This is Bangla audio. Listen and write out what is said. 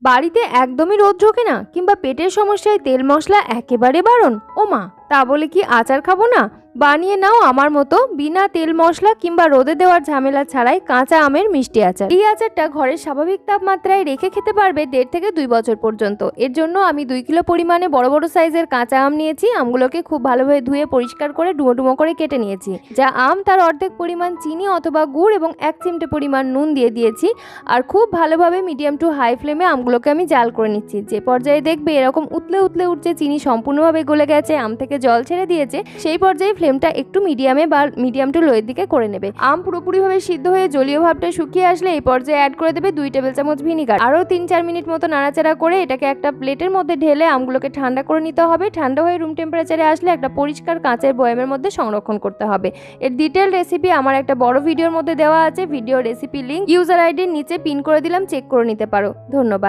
বাড়িতে একদমই রোদ ঢোকে না, কিংবা পেটের সমস্যায় তেল মশলা একেবারে বারণ? ও মা, তা বলে কি আচার খাবো না? বানিয়ে নাও আমার মতো বিনা তেল মশলা কিংবা রোদে দেওয়ার ঝামেলা ছাড়াই কাঁচা আমের মিষ্টি আচার। এই আচারটা ঘরের স্বাভাবিক তাপমাত্রায় রেখে খেতে পারবে 1.5 থেকে 2 বছর পর্যন্ত। এর জন্য আমি 2 কিলো পরিমাণে বড় বড় সাইজের কাঁচা আম নিয়েছি। আমগুলোকে খুব ভালোভাবে ধুয়ে পরিষ্কার করে ডুমো ডুমো করে কেটে নিয়েছি। যা আম তার অর্ধেক পরিমাণ চিনি অথবা গুড় এবং 1 চিমটে পরিমাণ নুন দিয়ে দিয়েছি। আর খুব ভালোভাবে মিডিয়াম টু হাই ফ্লেমে আমগুলোকে আমি জাল করে নিচ্ছি। যে পর্যায়ে দেখবে এরকম উতলে উতলে উঠছে, চিনি সম্পূর্ণভাবে গলে গেছে, আম থেকে জল ছেড়ে দিয়েছে, সেই পর্যায়ে ফ্লেমটা একটু মিডিয়ামে বা মিডিয়াম টু লোয়ের দিকে করে নেবে। আম পুরোপুরিভাবে সিদ্ধ হয়ে জলীয় ভাবটা শুকিয়ে আসলে এই পর্যায়ে অ্যাড করে দেবে 2 টেবিল চামচ ভিনিগার। আরও 3-4 মিনিট মতো নাড়াচাড়া করে এটাকে একটা প্লেটের মধ্যে ঢেলে আমগুলোকে ঠান্ডা করে নিতে হবে। ঠান্ডা হয়ে রুম টেম্পারেচারে আসলে একটা পরিষ্কার কাঁচের বয়ামের মধ্যে সংরক্ষণ করতে হবে। এর ডিটেল রেসিপি আমার একটা বড় ভিডিওর মধ্যে দেওয়া আছে। ভিডিও রেসিপি লিংক ইউজার আইডির নিচে পিন করে দিলাম, চেক করে নিতে পারো। ধন্যবাদ।